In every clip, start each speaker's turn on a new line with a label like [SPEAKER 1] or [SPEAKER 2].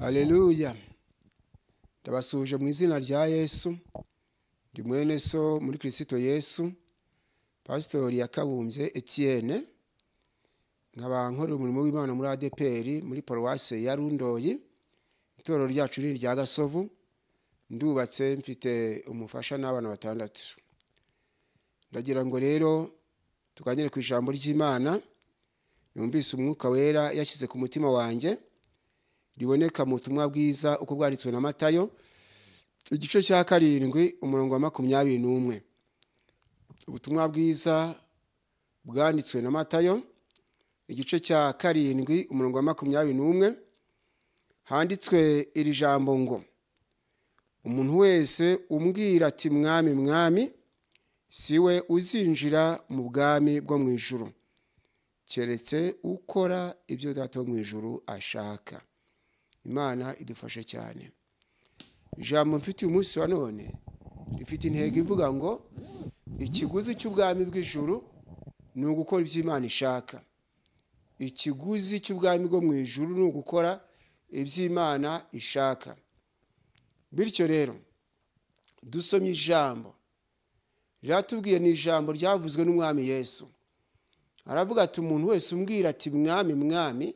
[SPEAKER 1] Haleluya. Ndabasuje mu izina rya Yesu. Ndi mwene so muri Kristo Yesu. Pastor Yakabumbye Etienne. Nkaba nkora umurimo w'Imana muri ADPR muri Paroisse ya Rundoyi. Itorero ryacu riri rya Gasovu. Ndubatse mfite umufasha n'abana batandatu. Ndagira ngo rero tuganire ku ijambo ry'Imana. Numvise umwuka wera yashyize ku mutima wanjye. Riboneka mu butumwa bwiza uko bwanditswe na Matayo igice cya 7 umurongo wa 21. Ubutumwa bwiza bwanditswe na Matayo igice cya 7 umurongo wa 21 handitswe iri jambo ngo umuntu wese umbwira ati mwami mwami siwe uzinjira mu bwami bwo mu ijuru keretse ukora ibyo Data wo mu ijuru ashaka. Imana idufashe cyane. Ijambo mfite umunsi wa none rifite intego ivuga ngo ikiguzi cy'ubwami bw'ijuru ni ugukora ibyo Imana ishaka. Ikiguzi cy'ubwami bwo mu ijuru ni ugukora ibyo Imana ishaka. Bityo rero dusomye ijambo riratubwiye ni ijambo ryavuzwe n'umwami Yesu. Aravuga ati umuntu wese umbwira ati mwami mwami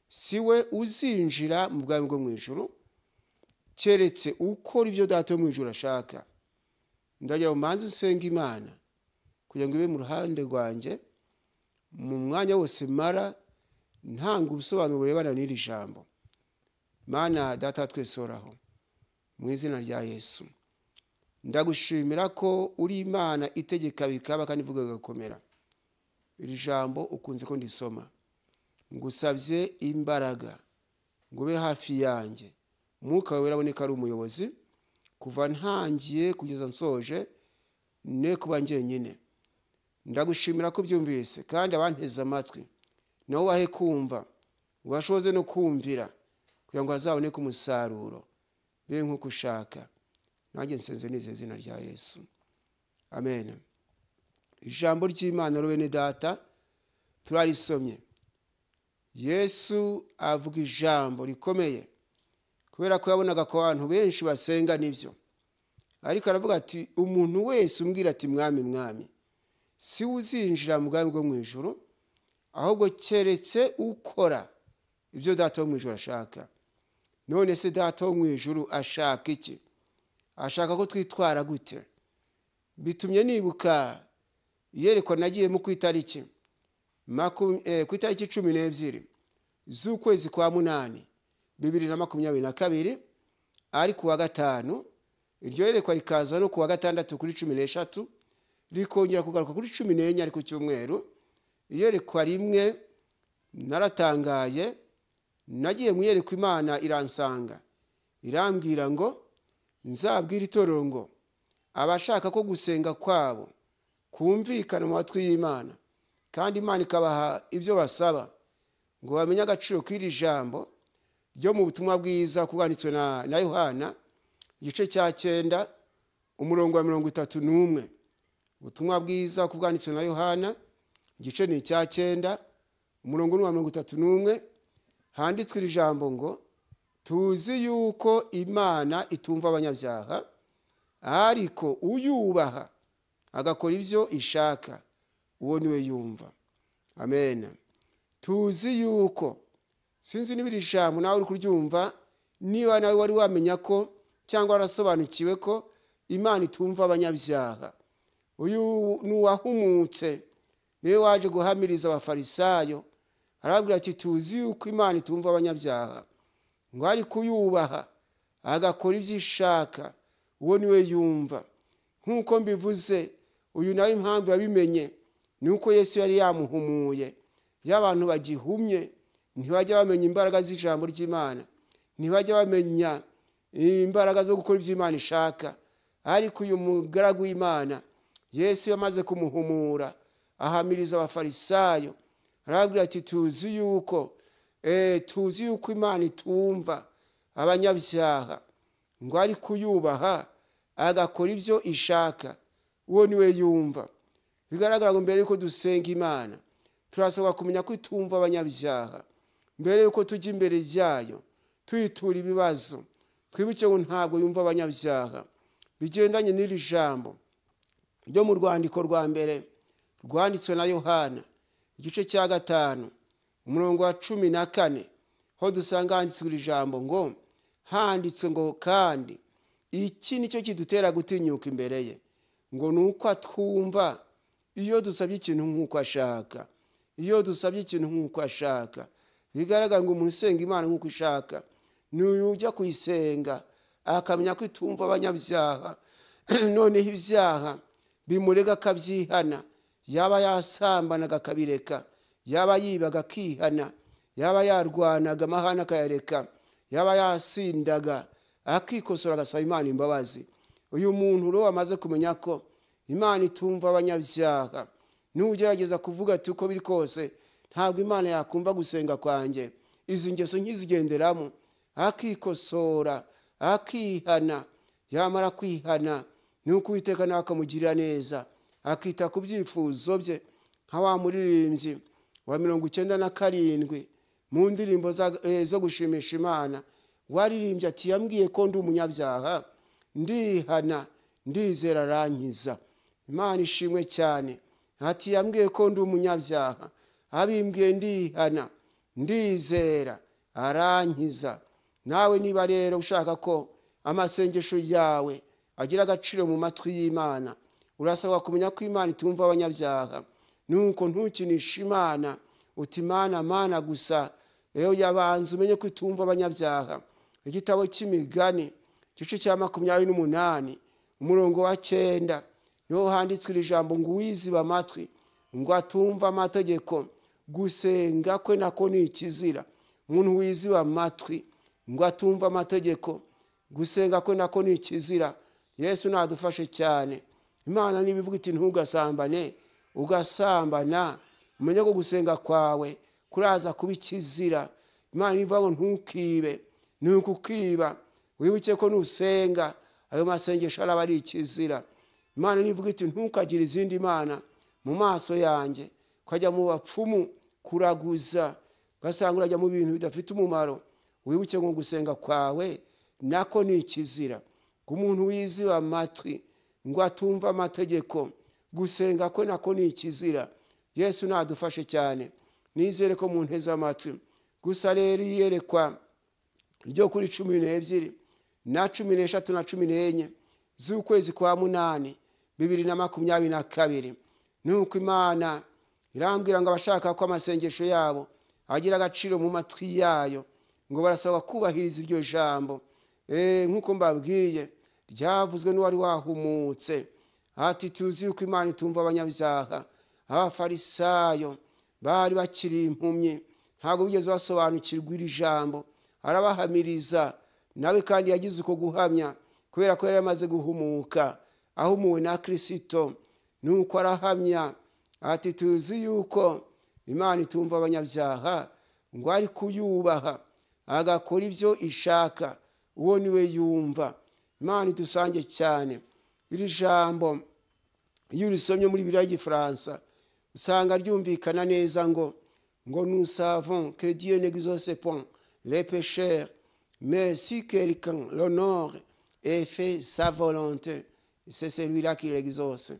[SPEAKER 1] siwe uzinjira mu bwami bwo mu ijuru keretse ukora ibyo Data wo mu ijuru ashaka. Ndagira ngo manze nsenga Imana kugira ngo ibe mu ruhande rwanjye mu mwanya wose mara ntanga ubusobanuro burebana n'iri jambo. Mana Data twese oraho mu izina rya Yesu. Ndagushimira ko uri Imana itegeka bikaba kandi ivuga gakomera. Iri jambo ukunze ko ndisoma. Ngusabye imbaraga ngube hafi yanjye. Mwuka wawe uraboneka ari umuyobozi kuva ntangiye kugeza nsoje ne kuba njyenyine. Ndagushimira ko byumvise kandi abanteze amatwi nawo bahe kumva ubashoze no kumvira kugira ngo azaboneke umusaruro be nkuko ushaka. Nanjye nsenze nizeye izina rya Yesu. Amen. Ijambo ry'Imana bene Data turarisomye. Yesu avuga ijambo rikomeye kubera ko yabonaga ko abantu benshi basenga nibyo. Ariko aravuga ati umuntu wese umbwira ati mwami mwami si uzinjira mu bwami bwo mu ijuru ahubwo keretse ukora ibyo Data wo mu ijuru ashaka. None se Data wo mu ijuru ashaka iki? Ashaka ko twitwara gute? Bitumye nibuka yerekwa nagiye mu kwitariki ku itariki 12 z'ukwezi kwa 8 2022 ari kuwa gatanu. Iryo yerekwa rikaza no kuwa gatandatu kuri 13 rikongera kugaruka kuri 14 ari ku cyumweru. Iyerekwa rimwe naratangaye nagiye mu yerekwa Imana iransanga irambwira ngo nzabwira itorero ngo abashaka ko gusenga kwabo kumvikana mu matwi y'Imana kandi Imana ikabaha ibyo basaba ngo bamenye agaciro k'iri jambo ryo mu butumwa bwiza kubwanditswe na Yohana igice cya 9 umurongo wa 31. Ubutumwa bwiza kubwanditswe na Yohana igice ni cya 9 umurongo wa 31 handitswe iri jambo ngo tuzi yuko Imana itumva abanyabyaha ariko uyubaha agakora ibyo ishaka uwo niwe yumva. Amen. Tuzi yuko sinzi nibiri jambo nawe uri kuryumva niba nawe wari wamenya ko cyangwa warasobanukiwe ko Imana itumva abanyabyaha. Uyu nuwahumutse niwe waje guhamiriza abafarisayo arabwira ati tuzi yuko Imana itumva abanyabyaha ngo ari kuyubaha agakora ibyo ishaka uwo niwe yumva. Nkuko mbivuze uyu nawe impamvu yabimenye nuko Yesu yari yamuhumuye. Y'abantu bagihumye ntibajya bamenya imbaraga z'ijambo ry'Imana, ntibajya bamenya imbaraga zo gukora ibyo Imana ishaka. Ariko uyu mugaragu w'Imana Yesu yamaze kumuhumura ahamiriza abafarisayo arabwira ati tuzi yuko Imana itumva abanyabyaha ngo ari kuyubaha agakora ibyo ishaka uwo niwe yumva. Bigaragara ngo mbere yuko dusenga Imana turasabwa kumenya ko itumva abanyabyaha mbere yuko tujya imbere yayo twitura ibibazo, twibuke ngo ntabwo yumva abanyabyaha. Bigendanye n'iri jambo ryo mu rwandiko rwa mbere rwanditswe na Yohana igice cya 5 umurongo wa 14, ho dusanga handitswe iri jambo ngo handitswe ngo kandi iki nicyo kidutera gutinyuka imbere ye, ngo nuko atwumva iyo dusabye ikintu nk'uko ashaka. Iyo dusabye ikintu nk'uko ashaka, bigaragara ngo umuntu usenga Imana nk'uko ishaka n'uyu ujya kuyisenga akamenya ko itumva abanyabyaha, noneho ibyaha bimurega akabyihana, yaba yasambanaga akabireka, yaba yibaga akihana, yaba yarwanaga amahane akayareka, yaba yasindaga akikosora agasaba Imana imbabazi. Uyu muntu rero amaze kumenya ko Imana itumva abanyabyaha, n'ugerageza kuvuga ati uko biri kose ntabwo Imana yakumva gusenga kwanjye, izi ngeso nkizigenderamo, akikosora akihana, yamara kwihana nuko Uwiteka nawe akamugirira neza, akita ku byifuzo bye. Nka wa muririmbyi wa 97 mu ndirimbo zo gushimisha Imana waririmbye ati yambwiye ko ndi umunyabyaha, ndihana ndizera arankiza. Imana ishimwe cyane. Ati yambwiye ko ndi umunyabyaha, abimbwiye ndihana ndizera arankiza. Nawe niba rero ushaka ko amasengesho yawe agira agaciro mu matwi y'Imana, urasabwa kumenya ko Imana itumva abanyabyaha. Nuko ntukinisha Imana uti Mana gusa, eyo yabanza umenye ko itumva abanyabyaha. Igitabo cy'Imigani igice cya 28 umurongo wa 9 niho handitswe iri jambo ngo uwiziba amatwi ngo atumva amategeko, gusenga kwe nako ni ikizira. Umuntu wiziba amatwi ngo atumva amategeko, gusenga kwe nako ni ikizira. Yesu nadufashe cyane. Imana nibivuga iti ntugasambane, ugasambana, umenye ko gusenga kwawe kuraza kuba ikizira. Imana ivuga ngo ntukibe, nukukiba wibuke ko nusenga ayo masengesho araba ari ikizira. Imana nivuga iti ntukagire izindi mana mu maso yanjye, ukajya mu bapfumu kuraguza, ugasanga urajya mu bintu bidafite umumaro. Wibuke ngo gusenga kwawe nako ni ikizira. Ku muntu wiziba amatwi ngo atumva amategeko, gusenga kwe nako ni ikizira. Yesu nadufashe cyane. Nizere ko mu nteze amatwi. Gusa rero iyerekwa ryo kuri 12 na 13 na 14 z'ukwezi kwa 8 2022, nuko Imana irambwira ngo abashaka ko amasengesho yabo agira agaciro mu matwi yayo, ngo barasaba kubahiriza iryo jambo. Nkuko mbabwiye ryavuzwe n'uwari wahumutse, ati tuzi uko Imana itumva abanyabyaha. Abafarisayo bari bakiri impumyi, ntabwo bigeze basobanukirwa iri jambo. Arabahamiriza nawe kandi yagize uko guhamya kubera ko yari amaze guhumuka, ahumuwe na Kristo. Nuko arahamya ati tuzi yuko Imana itumva abanyabyaha, ngo ari kuyubaha agakora ibyo ishaka, uwo niwe yumva. Imana idusange cyane. Iri jambo iyo urisomye muri Bibiliya y'Igifaransa usanga ryumvikana neza ngo nous savons que Dieu n'exauce point les pécheurs, mais si quelqu'un l'honore et fait sa volonté, c'est celui-là qui l'exauce.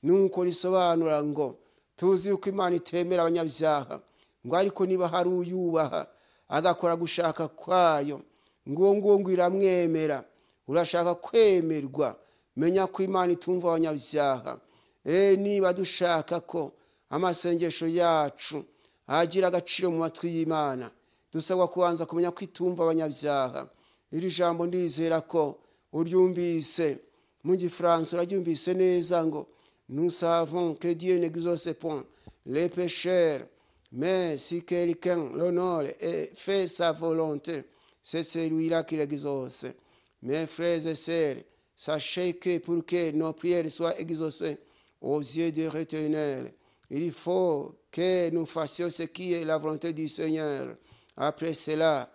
[SPEAKER 1] Nuko risobanura ngo tuzi yuko Imana itemera abanyabyaha, ngo ariko niba hari uyubaha agakora gushaka kwayo, ngo iramwemera. Urashaka kwemerwa, menya ko Imana itumva abanyabyaha. Niba dushaka ko amasengesho yacu agira agaciro mu matwi y'Imana, dusabwa kubanza kumenya ko itumva abanyabyaha. Iri jambo ndizera ko uryumvise. Mu Gifaransa uraryumvise neza ngo nous savons que Dieu n'exauce point les pécheurs, mais si quelqu'un l'honore et fait sa volonté, c'est celui-là qui l'exauce. Mes frères et sœurs, sachez que pour que nos prières soient exaucées aux yeux de l'Éternel, il faut que nous fassions ce qui est la volonté du Seigneur. Après cela,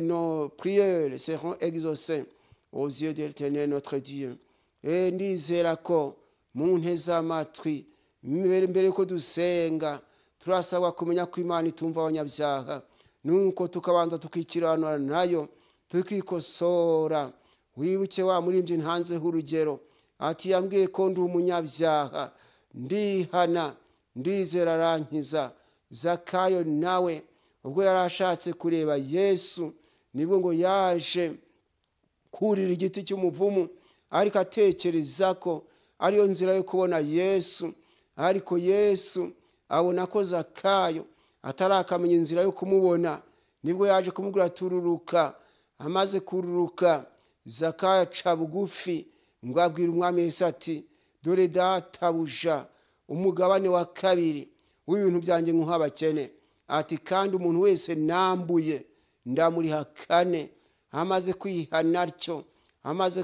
[SPEAKER 1] nos prières seront exaucées aux yeux de l'Éternel notre Dieu. Ndizera ko mu nteze amatwi mbere ko dusenga turasabwa kumenya ko Imana itumva abanyabyaha, nuko tukabanza tukikiranura nayo tukikosora. Wibuke wa murimbyi ntanzeho urugero ati yambwiye ko ndi umunyabyaha, ndihana, ndizera arankiza. Zakayo nawe ubwo yarashatse kureba Yesu nibwo ngo yaje kurira igiti cy'umuvumu, ariko atekereza ko ariyo nzira yo kubona Yesu. Ariko Yesu abona ko Zakayo atarakamenya inzira yo kumubona, nibwo yaje kumubwira tururuka. Amaze kururuka, Zakayo aca bugufi ngo abwire umwami Yesu ati dore databuja, umugabane wa kabiri w'ibintu byanjye nkuha abakene. Ati kandi umuntu wese nambuye ndamuriha kane. Amaze kwihana atyo, amaze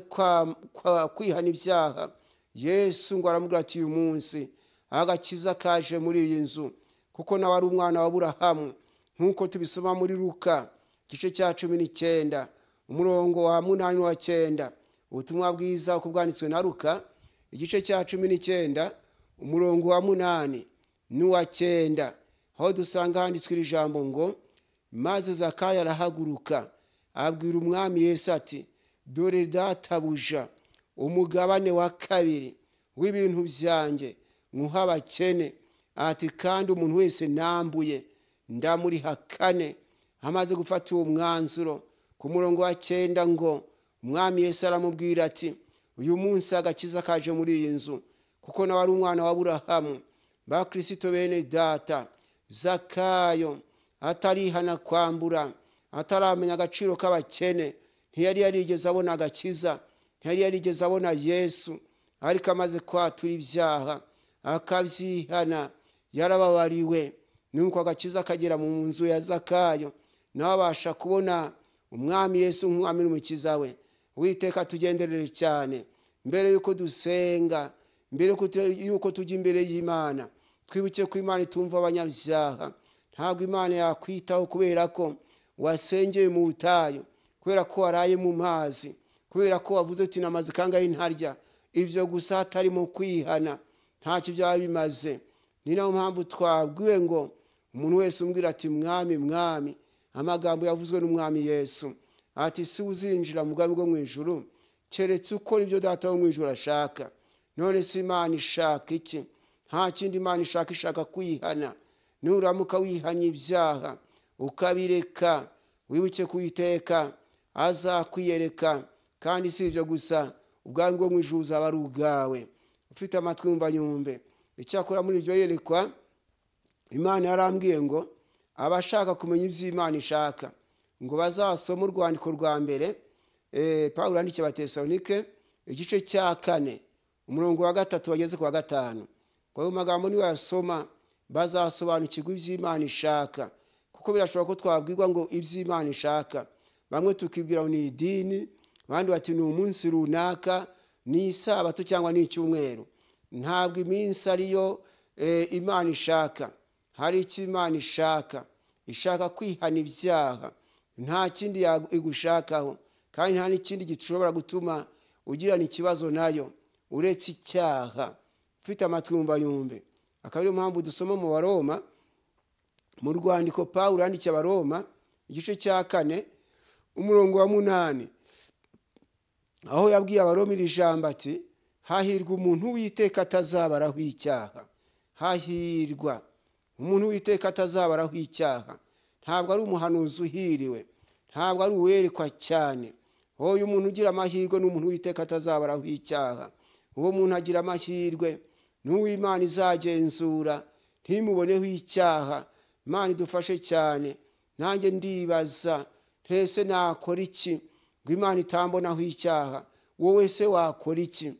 [SPEAKER 1] kwihana ibyaha, Yesu ngo aramubwira ati uyu munsi agakiza kaje muri iyi nzu, kuko nawe ari umwana wa Aburahamu, nk'uko tubisoma muri Luka igice cya 19 umurongo wa 8 wa 9. Ubutumwa bwiza uko bwanditswe na Luka igice cya 19 umurongo wa 8 n'uwa 9, aho dusanga handitswe iri jambo ngo maze Zakayo arahaguruka abwira umwami Yesu ati dore databuja, umugabane wa kabiri w'ibintu byanjye nkuha abakene. Ati kandi umuntu wese nambuye ndamuriha kane. Amaze gufata uwo mwanzuro, ku murongo wa 9 ngo umwami Yesu aramubwira ati uyu munsi agakiza kaje muri iyi nzu, kuko nawe ari umwana wa Aburahamu. Ba Kristo bene data, Zakayo atarihana kwambura, ataramenya agaciro k'abakene, ntiyari yarigeze abona agakiza, ntiyari yarigeze abona Yesu. Ariko amaze kwatura ibyaha akabyihana, yarababariwe, nuko agakiza kagera mu nzu ya Zakayo, nawe abasha kubona umwami Yesu nk'umwami n'umukiza we. Uwiteka tugenderere cyane mbere yuko dusenga, mbere yuko tujya imbere y'Imana. Twibuke ko Imana itumva abanyabyaha. Ntabwo Imana yakwitaho kubera ko wasengeye mu butayu, kubera ko waraye mu mazi, kubera ko wavuze uti namaze kangahe ntarya. Ibyo gusa hatarimo kwihana ntacyo byaba bimaze. Ni nayo mpamvu twabwiwe ngo umuntu wese umbwira ati mwami mwami, amagambo yavuzwe n'umwami Yesu ati si uzinjira mu bwami bwo mu ijuru keretse ukora ibyo data wo mu ijuru ashaka. None si Imana ishaka iki? Nta kindi Imana ishaka, ishaka kwihana. Nuramuka wihanye ibyaha ukabireka, wibuke kuwiteka azakwiyereka. Kandi si ibyo gusa, ubwami bwo mu ijuru uzaba ari ubwawe. Ufite amatwi yumva yumve. Icyakora muri iryo yerekwa Imana yarambwiye ngo abashaka kumenya ibyo Imana ishaka ngo bazasoma urwandiko rwa mbere Pawulo yandikiye Abatesalonike igice cya 4 umurongo wa 3 bageze ku wa 5. Kwa hiyo magambo ni wasoma bazasobanukirwa ibyo Imana ishaka, kuko birashobora ko twabwirwa ngo ibyo Imana ishaka, bamwe tukibwira ni idini, abandi bati ni umunsi runaka, ni isabato cyangwa ni icyumweru. Ntabwo iminsi ariyo Imana ishaka. Hari icyo Imana ishaka, ishaka kwihana ibyaha. Nta kindi igushakaho, kandi nta n'ikindi gishobora gutuma ugirana ikibazo nayo uretse icyaha. Ufite amatwi yumva yumve. Akaba ariyo mpamvu dusoma mu Baroma, mu rwandiko Pawulo yandikiye Abaroma igice cya 4 umurongo wa 8, aho yabwiye Abaroma iri jambo ati hahirwa umuntu w'Iteka atazabaraho icyaha. Hahirwa umuntu w'Iteka atazabaraho icyaha. Ntabwo ari umuhanuzi uhiriwe, ntabwo ari uwerekwa cyane. Uyu muntu ugira amahirwe n'umuntu w'Iteka atazabaraho icyaha. Uwo muntu agira amahirwe n'uw'Imana izagenzura ntimuboneho icyaha. Imana idufashe cyane. Nanjye ndibaza ntese nakora iki ngo Imana itambonaho icyaha? Wowe se wakora iki?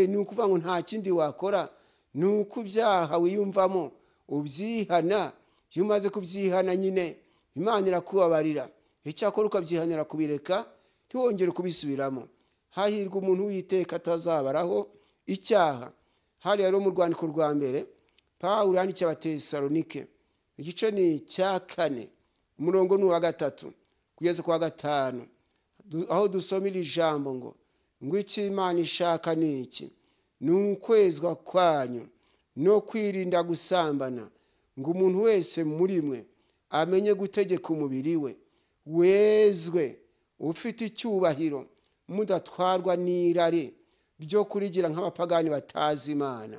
[SPEAKER 1] Ni ukuvuga ngo nta kindi wakora, ni uko ibyaha wiyumvamo ubyihana. Iyo umaze kubyihana nyine Imana irakubabarira. Icyakora ukabyihanira kubireka, ntiwongere kubisubiramo. Hahirwa umuntu w'Iteka atazabaraho icyaha. Hari rero mu rwandiko rwa mbere Pawulo yandikiye Abatesalonike igice ni cya 4 umurongo ni wa 3 kugeza ku wa 5, aho dusoma iri jambo ngo icyo Imana ishaka ni iki? Ni ukwezwa kwanyu no kwirinda gusambana, ngo umuntu wese muri mwe amenye gutegeka umubiri we, wezwe ufite icyubahiro, mudatwarwa n'irari ryo kurigira nk'abapagani batazi Imana.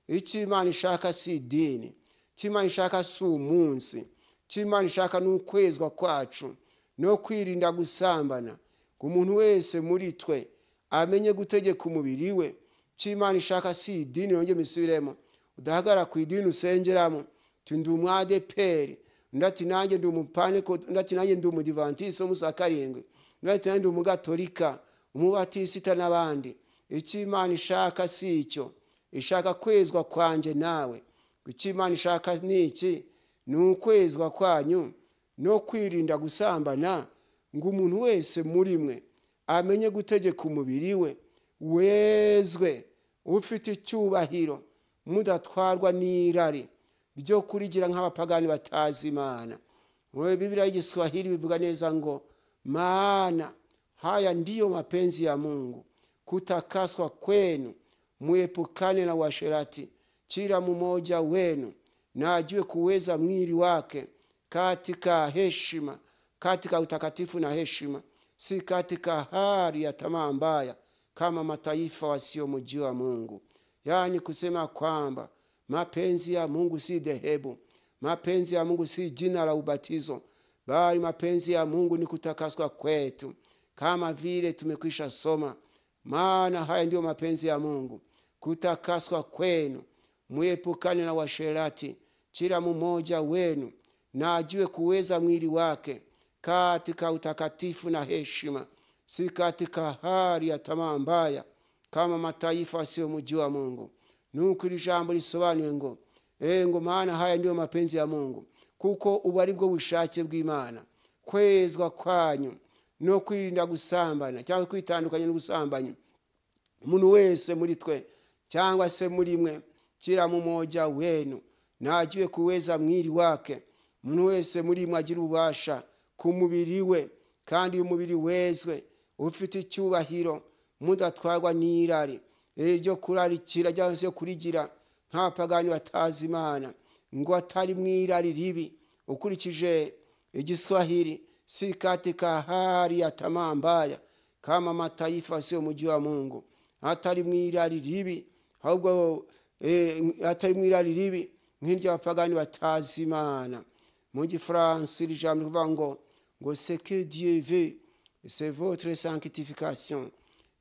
[SPEAKER 1] Icyo Imana ishaka si idini, icyo Imana ishaka si umunsi, icyo Imana ishaka ni ukwezwa kwacu no kwirinda gusambana. Umuntu wese muri twe amenye gutegeka umubiri we. Icyo Imana ishaka si idini, nongeye misubiremo, udahagara ku idini usengeramo uti ndi umwadeperi, undi ati nanjye ndi umupaneko, undi ati nanjye ndi umudivantisi wo musa karindwi, undi ati nanjye ndi umugatolika, umubatisita n'abandi. Icyo Imana ishaka si icyo, ishaka kwezwa kwanjye nawe. Icyo Imana ishaka ni iki? Ni ukwezwa kwanyu no kwirinda gusambana, ngo umuntu wese muri mwe amenye gutegeka umubiri we, wezwe, ufite icyubahiro, mudatwarwa n'irari ryo kurigira nk'abapagani batazi Imana. Biblia y'Igiswahili bivuga neza ngo maana haya ndiyo mapenzi ya Mungu, kutakaswa kwenu, muepukane na uasherati, kila mmoja wenu na ajue kuweza mwili wake katika heshima, katika utakatifu na heshima, si katika hali ya tamaa mbaya kama mataifa wasiomjua Mungu. Yani kusema kwamba mapenzi ya Mungu si dhehebu, mapenzi ya Mungu si jina la ubatizo, bali mapenzi ya Mungu ni kutakaswa kwetu, kama vile tumekwisha soma. Maana haya ndio mapenzi ya Mungu, kutakaswa kwenu, muepukane na uasherati, kila mmoja wenu na ajue kuweza mwili wake katika utakatifu na heshima, si katika hali ya tamaa mbaya kama mataifa wasiomjua Mungu. Nuko iri jambo risobanuye ngo maana haya ndio mapenzi ya Mungu, kuko ubu ari bwo bushake bw'Imana, kwezwa kwanyu no kwirinda gusambana cyangwa kwitandukanya n'ubusambanyi. Umuntu wese muri twe cyangwa se muri mwe, kila mmoja wenu na ajue kuweza mwili wake. Umuntu wese muri mwe agira ububasha ku mubiri we, kandi umubiri wezwe, ufite icyubahiro, mudatwarwa n'irari ryo kurarikira cyangwa se kurigira nk'abapagani batazi Imana, ngo atari mwirari ribi. Ukurikije Igiswahili, si katika hali ya tamaa mbaya kama mataifa wasiomjua Mungu, atari mwirari ribi, ahubwo atari mwirari ribi nk'iry'abapagani batazi Imana. Mu Gifaransa iri jambo rivuga ngo ce que Dieu veut, c'est votre sanctification,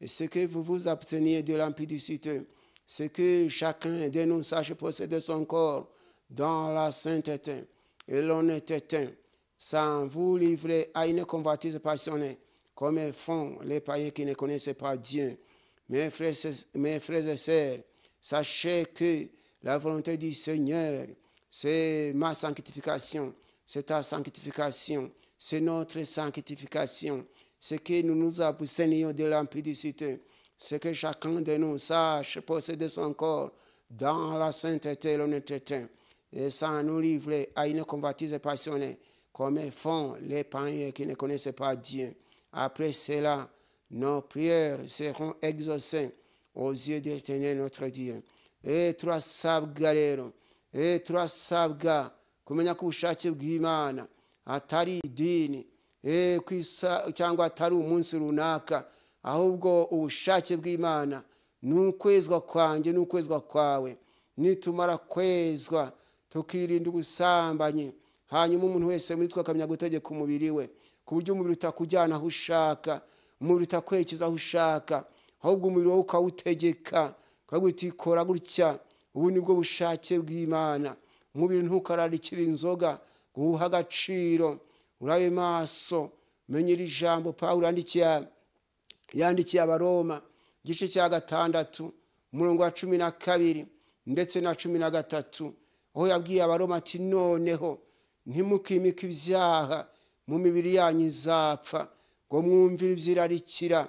[SPEAKER 1] et ce que vous vous absteniez de l'impudicité, c'est que chacun de nous sache posséder son corps dans la sainteté et l'honnêteté, sans vous livrer à une convoitise passionnée, comme font les païens qui ne connaissent pas Dieu. Mes frères et sœurs, sachez que la volonté du Seigneur, c'est ma sanctification, c'est ta sanctification, c'est notre sanctification. C'est que nous nous abstenions de l'impudicité, c'est que chacun de nous sache posséder son corps dans la sainteté et l'honnêteté, et sans nous livrer à une convoitise passionnée, comme font les païens qui ne connaissent pas Dieu. Après cela, nos prières seront exaucées aux yeux de l'Éternel notre Dieu. Et turasabwa rero, turasabwa kumenya ko ubushake bw'Imana atari idini, cyangwa atari umunsi runaka, ahubwo ubushake bw'Imana ni ukwezwa kwanjye n'ukwezwa kwawe. Nitumara kwezwa tukirinda ubusambanyi, hanyuma umuntu wese muri twe akamenya gutegeka umubiri we, ku buryo umubiri utakujyana aho ushaka, umubiri utakwerekeza aho ushaka, ahubwo umubiri wowe ukawutegeka, ukawutikora gutya. Ubu nibwo bushake bw'Imana. Umubiri ntukararikira inzoga, guha agaciro, urabe maso. Menye iri jambo Pawulo yandikiye Abaroma igice cya 6 umurongo wa 12 ndetse na 13, aho yabwiye Abaroma ati noneho ntimukimike ibyaha mu mibiri yanyu izapfa, ngo mwumvire ibyirarikira.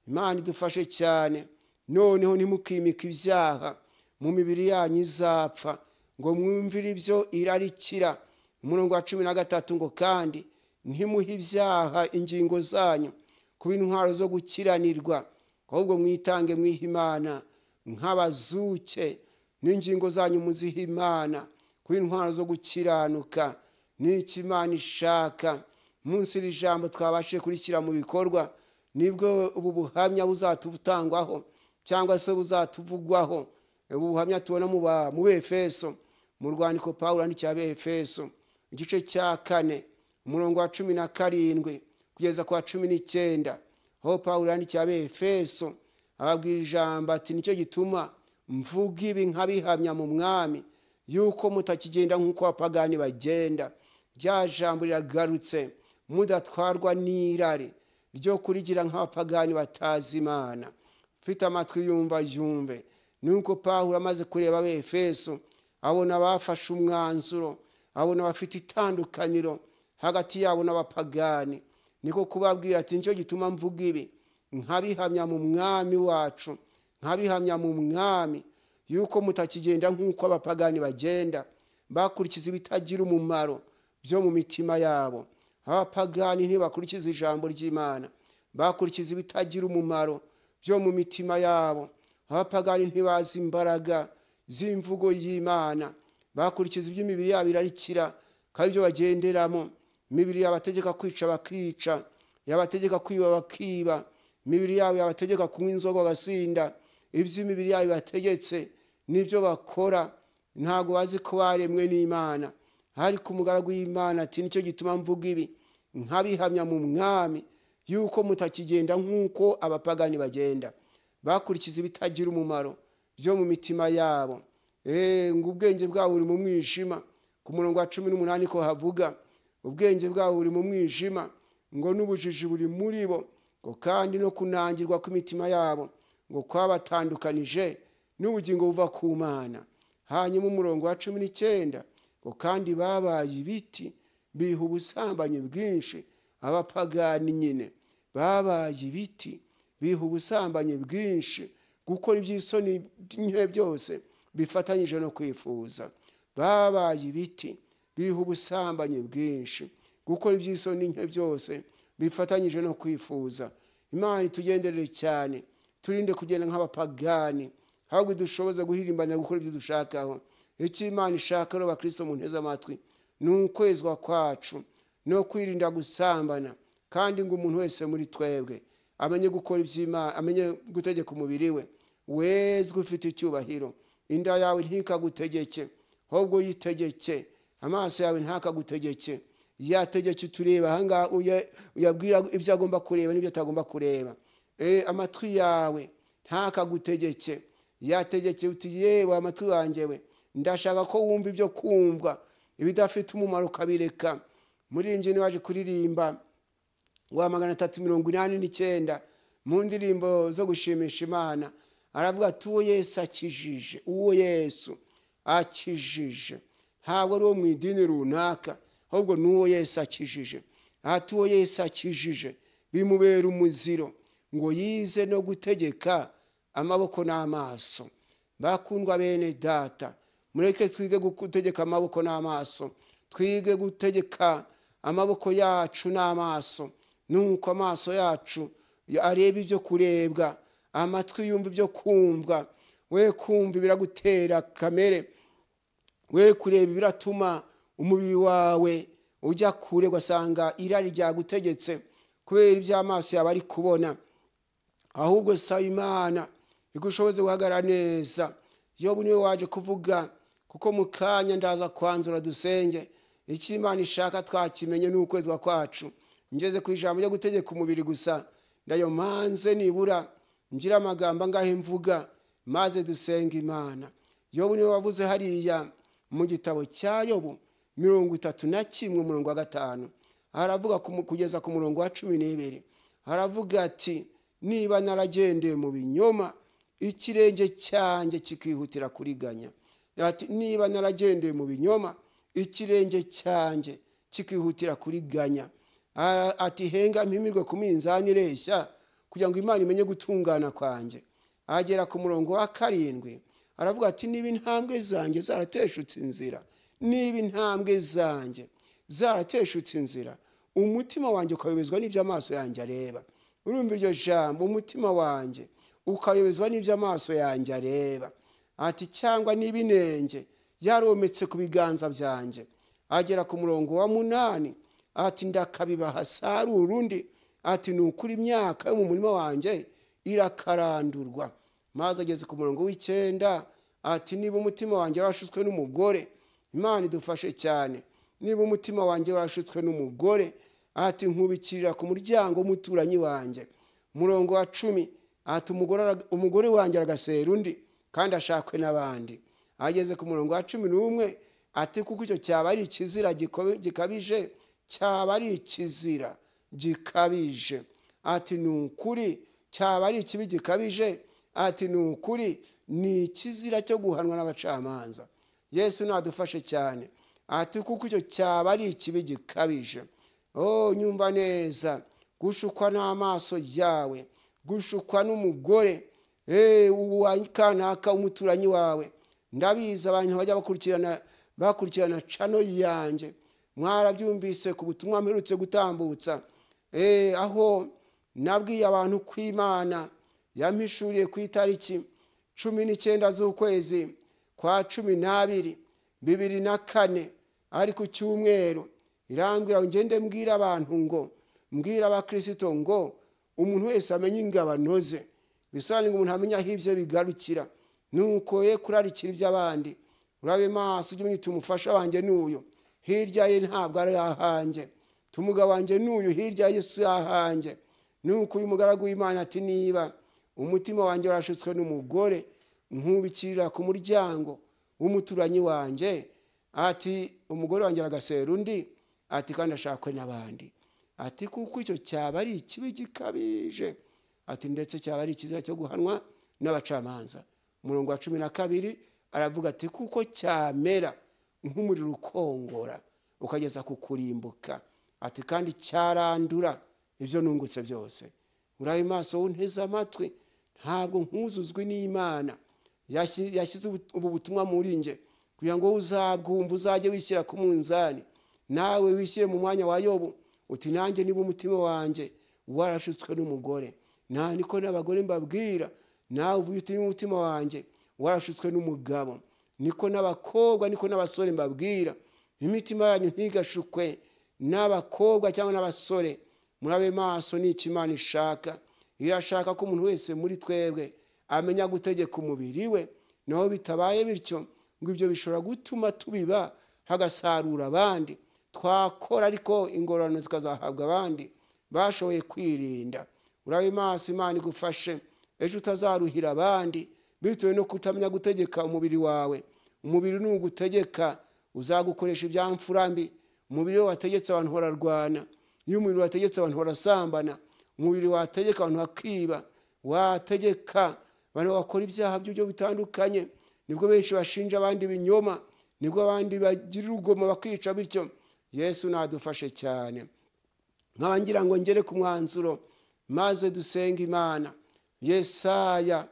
[SPEAKER 1] Imana idufashe cyane. Noneho ntimukimike ibyaha mu mibiri yanyu izapfa, ngo mwumvire ibyo irarikira. Umurongo wa 13 ngo kandi ntimuhe ibyaha ingingo zanyu kuba intwaro zo gukiranirwa, ahubwo mwitange mwiha Imana nk'abazuke, n'ingingo zanyu muziha Imana kuba intwaro zo gukiranuka. N'iki Imana ishaka? munsi iri jambo twabashe kurishyira mu bikorwa, nibwo ubu buhamya buzatutangwaho cyangwa se buzatuvugwaho. Ubu buhamya tubona mu Befeso, mu rwandiko Pawulo yandikiye Abefeso igice cya 4 umurongo wa 17 kugeza kwa 19, aho Pawulo yandikiye Abefeso ababwira ijambo ati nicyo gituma mvuga ibi nkabihamya mu mwami yuko mutakigenda nk'uko abapagani bagenda. Rya jambo riragarutse, mudatwarwa n'irari ryo kurigira nk'abapagani batazi Imana. Ufite amatwi yumva yumve. Nuko Pawulo amaze kureba Abefeso abona bafashe umwanzuro, abona bafite itandukaniro hagati yabo n'abapagani, niko kubabwira ati nicyo gituma mvuga ibi nkabihamya mu mwami wacu, nkabihamya mu mwami yuko mutakigenda nk'uko abapagani bagenda, bakurikiza ibitagira umumaro byo mu mitima yabo. Abapagani ntibakurikiza ijambo ry'Imana, bakurikiza ibitagira umumaro byo mu mitima yabo. Abapagani ntibazi imbaraga z'imvugo y'Imana, bakurikiza iby'imibiri yabo irarikira kandi byo bagenderamo. Imibiri yabategeka kwica bakica, yabategeka kwiba bakiba, imibiri yabo yabategeka kunywa inzoga bagasinda. Iby'imibiri yabo bategetse nibyo bakora, ntago bazi ko baremwe n'Imana. Ariko umugaragu w'Imana ati nicyo gituma mvuga ibi nkabihamya mu mwami yuko mutakigenda nk'uko abapagani bagenda, bakurikiza ibitagira umumaro byo mu mitima yabo. Ngo ubwenge bwabo buri mu mwijima. Ku murongo wa 18 ko havuga ubwenge bwabo buri mu mwijima, ngo n'ubujiji buri muri bo, ngo kandi no kunangirwa kw'imitima yabo ngo kwabatandukanije n'ubugingo buva ku Mana. Hanyuma umurongo wa 19 ngo kandi babaye ibiti biha ubusambanyi bwinshi. Abapagani nyine babaye ibiti biha ubusambanyi bwinshi, gukora iby'isoni nke byose bifatanyije no kwifuza. Babaye ibiti biha ubusambanyi bwinshi, gukora iby'isoni nke byose bifatanyije no kwifuza. Imana itugenderere cyane, turinde kugenda nk'abapagani, ahubwo dushoboza guhirimbana gukora ibyo dushakaho. Icyo Imana ishaka rero bakristo mu nteze amatwi ni ukwezwa kwacu no kwirinda gusambana, kandi ngo umuntu wese muri twebwe amenye gukora iby'Imana, amenye gutegeka umubiri we, wezwe ufite icyubahiro. Inda yawe ntikagutegeke, ahubwo yitegeke. Amaso yawe ntakagutegeke, yategeke utureba ahangaha, uyabwira ibyo agomba kureba n'ibyo atagomba kureba. Amatwi yawe ntakagutegeke, yategeke uti yewe amatwi wanjye we, ndashaka ko wumva ibyo kumva, ibidafite umumaro ukabireka. Muri njye waje kuririmba wa 389 mu ndirimbo zo gushimisha Imana, aravuga ati uwo Yesu akijije, uwo Yesu akijije ntabwo ari uwo mu idini runaka, ahubwo n'uwo Yesu akijije. Ati uwo Yesu akijije bimubera umuziro, ngo yize no gutegeka amaboko n'amaso. Bakundwa bene data, mureke twige gutegeka amaboko n'amaso, twige gutegeka amaboko yacu n'amaso. Nuko amaso yacu areba ibyo kurebwa, amatwi yumva ibyo kumva. We kumva biragutera kamere, we kureba biratuma umubiri wawe ujya kure, gasanga irari ryagutegetse kubera iby'amaso yawe ari kubona. Ahubwo saba Imana igushoboze guhagarara neza. Yobu niwe waje kuvuga, kuko mu kanya ndaza kwanzura dusenge. Icyo Imana ishaka twakimenye n'ukwezwa kwacu. Ngeze ku ijambo ryo gutegeka umubiri gusa, ndayo manze nibura ngira amagambo angahe mvuga, maze dusenga Imana. Yobu niwe wavuze hariya mu gitabo cya Yobu 31 umurongo wa 5, aravuga kugeza ku murongo wa 12, aravuga ati niba naragendeye mu binyoma, ikirenge cyanjye kikihutira kuriganya. Ati niba naragendeye mu binyoma, ikirenge cyanjye kikihutira kuriganya. Ati henga mpimirwe ku minzani ireshya, kugira ngo Imana imenye gutungana kwanjye. Agera ku murongo wa 7, aravuga ati niba intambwe zanjye zarateshutse inzira, niba intambwe zanjye zarateshutse inzira, umutima wanjye ukayobezwa n'ibyo amaso yanjye areba. Urumva iryo jambo, umutima wanjye ukayobezwa n'ibyo amaso yanjye areba. Ati cyangwa niba inenge yarometse ku biganza byanjye. Agera ku murongo wa 8, ati ndakabiba hasarura undi, ati nukuri imyaka yo mu murima wanjye irakarandurwa. Maze ageze ku murongo w'ikenda ati niba umutima wanjye warashutswe n'umugore, Imana idufashe cyane, niba umutima wanjye warashutswe n'umugore, ati nkubikirira ku muryango w'umuturanyi wanjye. Murongo wa 10 ati umugore wanjye aragasera undi kandi ashakwe n'abandi. Ageze ku murongo wa 11 ati kuko icyo cyaba ari ikizira gikabije, cyaba ari ikizira gikabije, ati nukuri cyaba ari ikibi gikabije, ati nukuri ni ikizira cyo guhanwa n'abacamanza. Yesu nadufashe cyane, ati kuko icyo cyaba ari ikibi gikabije. Nyumva neza, gushukwa n'amaso yawe, gushukwa n'umugore uwakanaka umuturanyi wawe. Ndabiza abantu bajya bakurikirana chano yanjye, mwarabyumvise ku butumwa mperutse gutambutsa, aho nabwiye abantu kw'Imana yampishuriye ku itariki 19 z'ukwezi kwa 12 2004 ari ku cyumweru, irambwira ngende mbwira abantu ngo mbwira abakristo ngo umuntu wese amenye ingabano ze, bisani ngo umuntu amenya hivye bigarukira, nuko ye kurarikira iby'abandi. Urabe maso ujye mwita umufasha wanjye n'uyo, hirya ye ntabwo ari ahanje, tumuga wanjye n'uyu hirya ye si ahanje. Nuko uyu mugaragu w'Imana ati niba umutima wanjye warashutswe n'umugore, nkubikirira ku muryango w'umuturanyi wanjye, ati umugore wanjye aragasera undi, ati kandi ashakwe n'abandi, ati kuko icyo cyaba ari ikibi gikabije, ati ndetse cyaba ari ikizira cyo guhanwa n'abacamanza. Murongo wa 12 aravuga ati kuko cyamera nk'umuriro ukongora ukageza kukurimbuka, ati kandi cyarandura ibyo nungutse byose. Urabe maso wunteze amatwi, ntabwo nkuzuzwe n'Imana yashyize ubu butumwa muri nje kugira ngo uzabwumva uzajye wishyira ku munzani, nawe wishyire mu mwanya wa Yobu uti nanjye niba umutima wanjye warashutswe n'umugore, niko n'abagore mbabwira, nawe uvuye umutima wanjye warashutswe n'umugabo, niko n'abakobwa niko n'abasore mbabwira, imitima yanyu ntigashukwe n'abakobwa cyangwa n'abasore. Murabe maso n'iki Imana ishaka, irashaka ko umuntu wese muri twebwe amenya gutegeka umubiri we, naho bitabaye bityo ngo ibyo bishobora gutuma tubiba hagasarura abandi, twakora ariko ingororano zikazahabwa abandi bashoboye kwirinda. Urabe maso Imana igufashe ejo utazaruhira abandi bitewe no kutamenya gutegeka umubiri wawe. Umubiri nugutegeka uzagukoresha ibyamfurambi. Umubiri wategetse abantu bararwana, iyo umubiri wategetse abantu barasambana, umubiri wategeka abantu bakiba, wategeka abantu bakora ibyaha byo bitandukanye, nibwo benshi bashinja abandi binyoma, nibwo abandi bagira urugomo bakica. Bityo Yesu nadufashe cyane. Nkangira ngo ngere ku mwanzuro maze dusenga Imana. Yesaya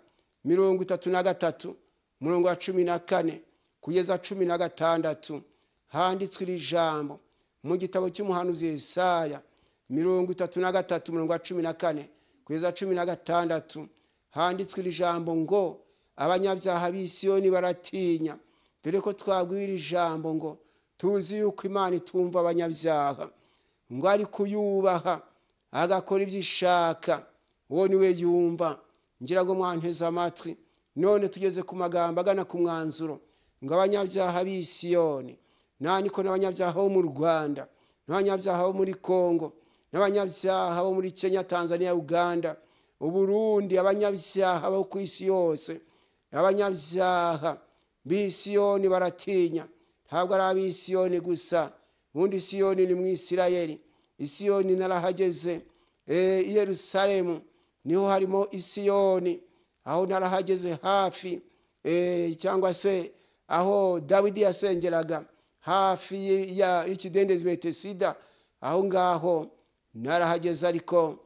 [SPEAKER 1] 33 murongo wa 14 kugeza 16 handitswe iri jambo mu gitabo cy'umuhanuzi Yesaya 33 murongo wa 14 kugeza 16 handitswe iri jambo ngo abanyabyaha b'Isiyoni baratinya, dore ko twabwira ijambo ngo tuzi yuko Imana itumva abanyabyaha, ngo ari kuyubaha agakora ibyishaka, uwo niwe yumva. Ngira ngo mwanteze amatwi, none tugeze ku magambo agana ku mwanzuro ngo abanyabyaha b'Isiyoni, niko n'abanyabyaha bo mu Rwanda, n'abanyabyaha bo muri Kongo, n'abanyabyaha bo muri Kenya, Tanzania, Uganda, Uburundi, abanyabyaha bo ku isi yose. Abanyabyaha b'Isiyoni baratinya, ntabwo ari ab'Isiyoni gusa, ubundi Isiyoni ni mu Isirayeli. Isiyoni narahageze, i Yerusalemu niho harimo Isiyoni, aho narahageze hafi, cyangwa se aho Dawidi yasengeraga hafi ya ikidendezi Betesida, aho ngaho narahageze. Ariko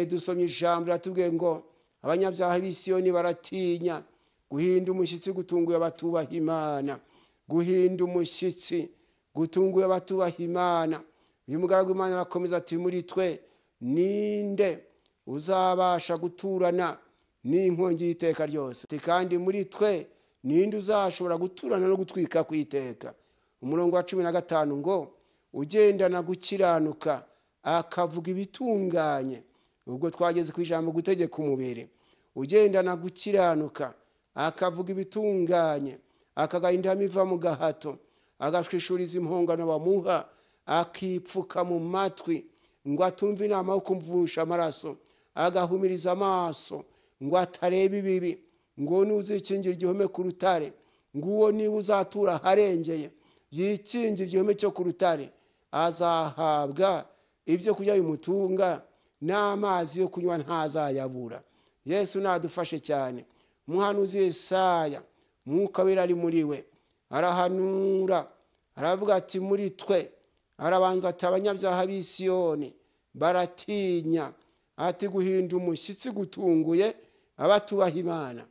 [SPEAKER 1] dusomye ijambo ratubwiye ngo abanyabyaha b'Isiyoni baratinya, guhinda umushyitsi gutunguye abatubaha Imana, guhinda umushyitsi gutunguye abatubaha Imana. Uyu mugaragu w'Imana arakomeza ati muri twe ninde uzabasha guturana n'inkongi y'iteka ryose, kandi muri twe ninde uzashobora guturana no gutwika kw'iteka. Umurongo wa 15 ngo ugendana gukiranuka akavuga ibitunganye. Ubwo twageze ku ijambo gutegeka umubiri. Ugendana gukiranuka akavuga ibitunganye, akagaya indama iva mu gahato, agashwishuriza impongano bamuha, akipfuka mu matwi ngo atumve inama yo kumvusha amaraso, agahumiriza amaso ngo atareba ibibi, ngo nuzikingira igihome ku rutare, ngo uwo niwe uzatura harengeye, yikingira igihome cyo ku rutare, azahabwa ibyo kurya bimutunga, n'amazi yo kunywa ntazayabura. Yesu nadufashe cyane. Umuhanuzi Yesaya, Mwuka Wera ari muri we, arahanura, aravuga ati muri twe, arabanza ati abanyabyaha b'i Siyoni baratinya, ati guhinda umushyitsi gutunguye abatubaha Imana.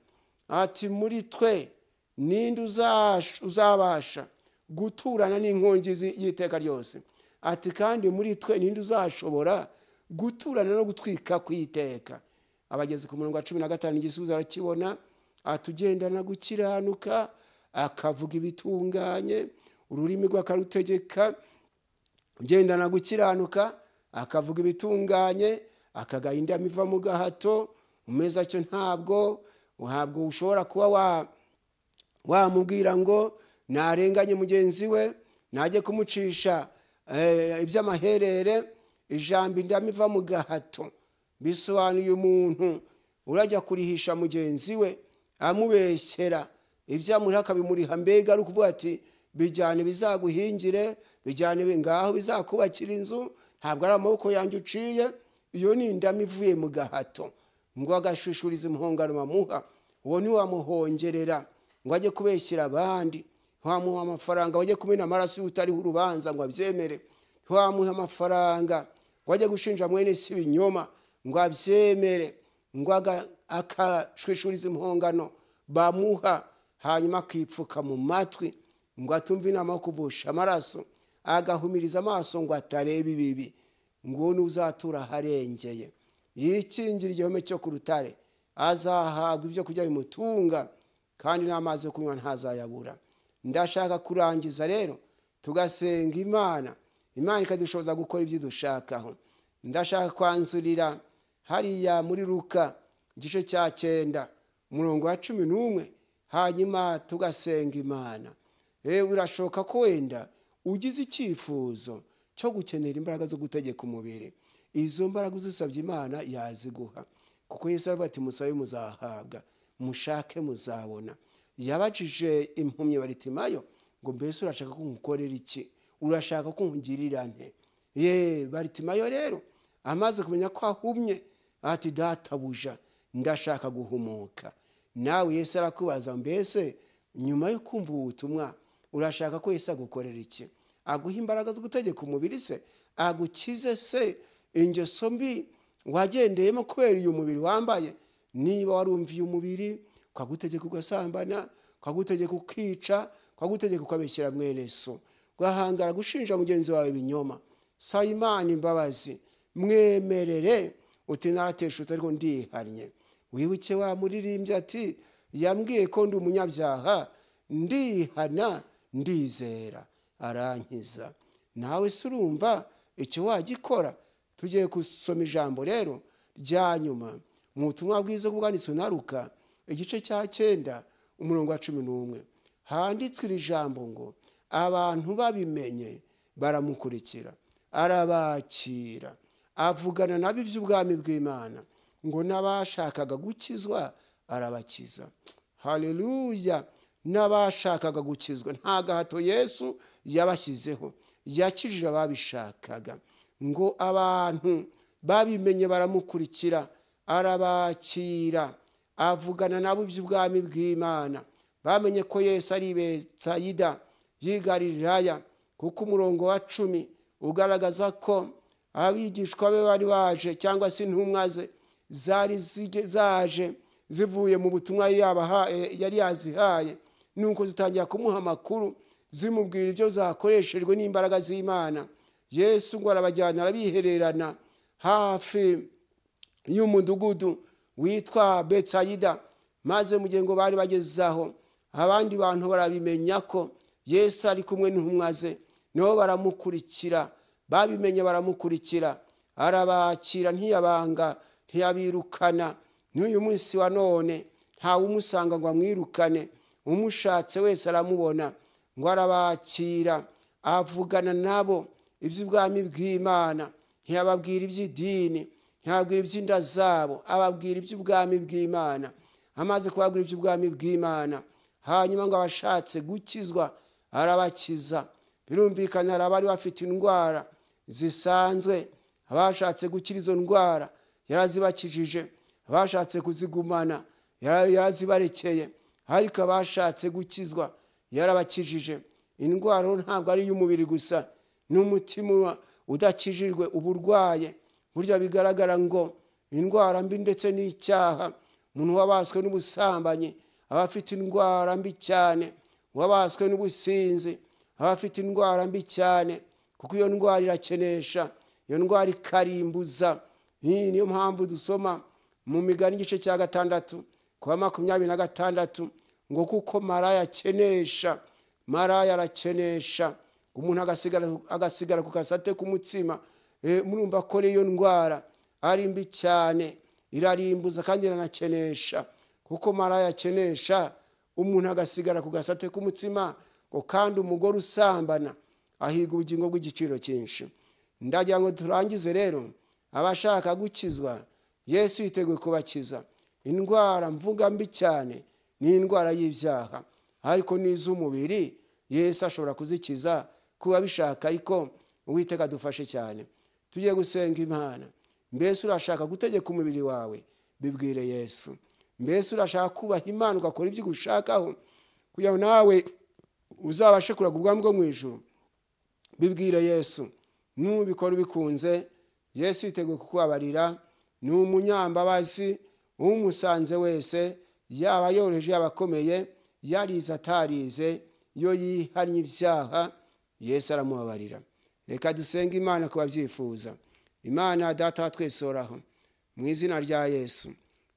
[SPEAKER 1] Ati muri twe ninde uzabasha guturana n'inkongi y'iteka ryose. Ati kandi muri twe ninde uzashobora guturana no gutwika kw'iteka. Abageze ku murongo wa 15 igisubizo arakibona. Atugendana gukiranuka akavuga ibitunganye, ururimi rwe akarutegeka. Ugendana gukiranuka akavuga ibitunganye, akagaya indama iva mu gahato, umeza cyo ntabwo ushobora kuba wamubwira ngo narenganye mugenzi we, najye kumucisha iby'amaherere. Ijambo indama iva mu gahato bisobanuye umuntu urajya kurihisha mugenzi we, amubeshyera ibyamuri akabimuriha, mbega ari ukuvuga ati bijyane bizaguhingire, bijyane ngaho bizakubakira inzu, ntabwo ari amaboko yanjye uciye. Iyo ni indama ivuye mu gahato, ngo agashwishuriza impongano bamuha. Uwo ni wamuhongerera ngo ajye kubeshyira abandi. Ntiwamuha amafaranga wajye kumena amaraso y'utariho urubanza ngo abyemere. Ntiwamuha amafaranga wajye gushinja mwene si ibinyoma ngo abyemere. Ngo akashwishuriza impongano bamuha, hanyuma akipfuka mu matwi ngo atumve inama yo kuvusha amaraso, agahumiriza amaso ngo atareba ibibi, ngo nuzatura harengeye, yikingira igihome cyo ku rutare, azahabwa ibyo kurya bimutunga, kandi n'amazi yo kunywa ntazayabura. Ndashaka kurangiza rero tugasenga Imana, Imana ikadushoboza gukora ibyo dushakaho. Ndashaka kwanzurira hariya muri Luka igice cya 9 umurongo wa 11, hanyuma tugasenga Imana. Birashoboka ko wenda ugize icyifuzo cyo gukenera imbaraga zo gutegeka umubiri. Izo mbaraga uzisabye Imana yaziguha, kuko Yesu aravuga ati musabe muzahabwa, mushake muzabona. Yabajije impumyi Baritimayo ngo mbese urashaka ko nkukorera iki? Urashaka ko nkugirira nte? Baritimayo rero amaze kumenya ko ahumye ati databuja, ndashaka guhumuka. Nawe Yesu arakubaza mbese nyuma yo kumva ubutumwa urashaka ko Yesu agukorera iki? Aguha imbaraga zo gutegeka umubiri se? Agukize se ingeso mbi wagendeyemo kubera uyu mubiri wambaye? Niba warumviye umubiri ukagutegeka ugasambana, ukagutegeka ukica, ukagutegeka ukabeshyira mwene so, ugahangara gushinja mugenzi wawe ibinyoma, saba Imana imbabazi, mwemerere uti nateshutse ariko ndihannye. Wibuke wa muririmbyi ati yambwiye ko ndi umunyabyaha, ndihana ndizera arankiza. Nawe se urumva icyo wagikora? Tugiye gusoma ijambo rero rya nyuma mu butumwa bwiza bwanditswe na Luka igice cya 9 umurongo wa 11. Handitswe iri jambo ngo abantu babimenye baramukurikira, arabakira, avugana nabo iby'ubwami bw'Imana, ngo n'abashakaga gukizwa arabakiza. Haleluya! N'abashakaga gukizwa nta gahato Yesu yabashyizeho, yakijije ababishakaga. Ngo abantu babimenye baramukurikira, arabakira, avugana nabo iby'ubwami bw'Imana. Bamenye ko Yesu ari Betsaida y'i Galilaya, kuko umurongo wa 10 ugaragaza ko abigishwa be bari baje, cyangwa se intumwa ze zari zaje zivuye mu butumwa yari yazihaye, nuko zitangira kumuha amakuru zimubwira ibyo zakoreshejwe n'imbaraga z'Imana. Yesu ngo arabajyana, arabihererana hafi y'umudugudu witwa Betsaida, maze mu gihe ngo bari bagezaho, abandi bantu barabimenya ko Yesu ari kumwe n'intumwa ze, nibo baramukurikira, babimenye baramukurikira, arabakira ntiyabanga ntiyabirukana. N'uyu munsi wa none ntawe umusanga ngo amwirukane, umushatse wese aramubona, ngo arabakira, avugana nabo iby'ubwami bw'Imana, ntiyababwira iby'idini, ntiyababwira iby'inda zabo, ababwira iby'ubwami bw'Imana. Amaze kubabwira iby'ubwami bw'Imana, hanyuma ngo abashatse gukizwa arabakiza. Birumvikana hari abari bafite indwara zisanzwe, abashatse gukira izo ndwara yarazibakijije, abashatse kuzigumana yarazibarekeye, ariko abashatse gukizwa yarabakijije. Indwara ntabwo ari iy'umubiri gusa, n'umutima udakijijwe uburwaye. Burya bigaragara ngo indwara mbi ndetse n'icyaha, umuntu wabaswe n'ubusambanyi aba afite indwara mbi cyane, wabaswe n'ubusinzi aba afite indwara mbi cyane, kuko iyo ndwara irakenesha, iyo ndwara ikarimbuza. Niyo mpamvu dusoma mu Migani igice cya 6 kuwa 26 ngo kuko maraya akenesha, maraya arakenesha, umuntu agasigara ku kasate k'umutsima. Murumva ko iyo ndwara ari mbi cyane, irarimbuza kandi iranakenesha. Kuko maraya akenesha, umuntu agasigara ku gasate k'umutsima, ngo kandi umugore usambana ahiga ubugingo bw'igiciro cyinshi. Ndagira ngo turangize rero, abashaka gukizwa Yesu yiteguye kubakiza. Indwara mvuga mbi cyane ni indwara y'ibyaha, ariko n'iz'umubiri Yesu ashobora kuzikiza kuba bishaka, ariko Uwiteka dufashe cyane. Tugiye gusenga Imana. Mbese urashaka gutegeka umubiri wawe? Bibwire Yesu. Mbese urashaka kubaha Imana ugakora ibyo ugushakaho kugira ngo nawe uzabashe kuraga ubwami bwo mu ijuru? Bibwire Yesu. Nubikora ubikunze, Yesu yiteguye kukubabarira. Ni umunyambabazi, umusanze wese, yaba yoroheje yaba akomeye, yarize atarize, iyo yihannye ibyaha Yesu aramubabarira. Reka dusenge Imana ku babyifuza. Imana Data twesoraho, mu izina rya Yesu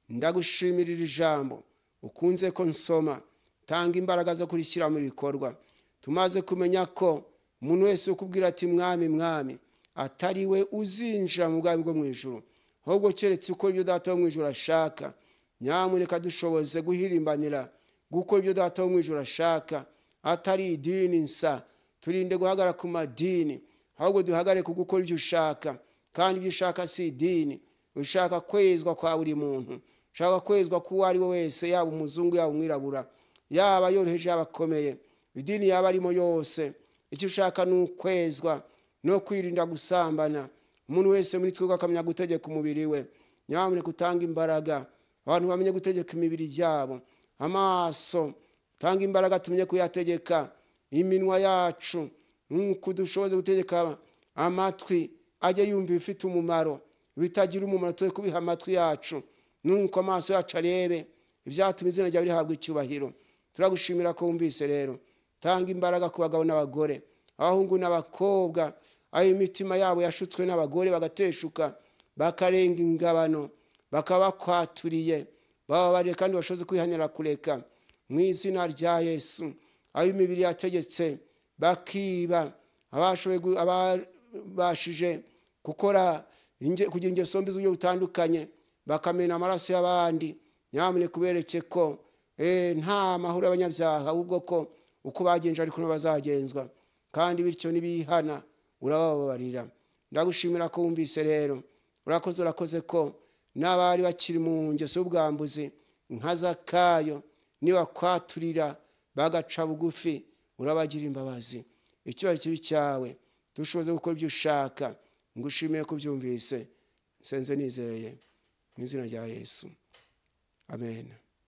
[SPEAKER 1] ndagushimira ijambo ukunze ko nsoma, tanga imbaraga zo kurishyira mu bikorwa. Tumaze kumenya ko umuntu wese ukubwira ati mwami mwami atari we uzinjira mu bwami bwo mu ijuru, ahubwo keretse uko ibyo Data wo mu ijuru ashaka. Nyamuneka dushoboze guhirimbanira gukora ibyo Data wo mu ijuru ashaka, atari idini nsa. Turinde guhagara ku madini, ahubwo duhagare ku gukora ibyo ushaka. Kandi ibyo ushaka si idini, ushaka kwezwa kwa buri muntu, ushaka kwezwa ku ari we wese, yaba umuzungu yaba umwirabura, yaba yoroheje yaba akomeye, idini yaba arimo yose. Icyo ushaka ni ukwezwa no kwirinda gusambana. Umuntu wese muri twebwe akamenya gutegeka umubiri we. Nyamuneka utanga imbaraga, abantu bamenye gutegeka imibiri yabo. Amaso tanga imbaraga tumenye kuyategeka. Iminwa yacu nuko dushoboze gutegeka amatwi ajye yumva ibifite umumaro, bitagira umumaro twe kubiha amatwi yacu. Nuko amaso yacu arebe ibyatuma izina ryawe rihabwa icyubahiro. Turagushimira ko wumvise rero. Tanga imbaraga ku bagabo n'abagore, abahungu n'abakobwa, ayo imitima yabo yashutswe n'abagore bagateshuka, bakarenga ingabano, bakabakwaturiye, bababarire kandi bashoboze kwihanira kureka. Mu izina rya Yesu, ayo imibiri yategetse bakiba, abashije gukora kugira ingeso mbi z'uburyo butandukanye, bakamena amaraso y'abandi. Nyamuneka kubereke ko nta mahoro y'abanyabyaha, ahubwo ko uko bagenje ariko bazagenzwa, kandi bityo nibihana urababarira. Ndagushimira ko wumvise rero. Urakoze ko n'abari bakiri mu ngeso y'ubwambuzi nka Zakayo nibakwaturira bagaca bugufi, urabagira imbabazi. Icyubahiro kibi cyawe, dushoboze gukora ibyo ushaka. Ngushimiye ko byumvise, nsenze nizeye mu izina rya Yesu, amen.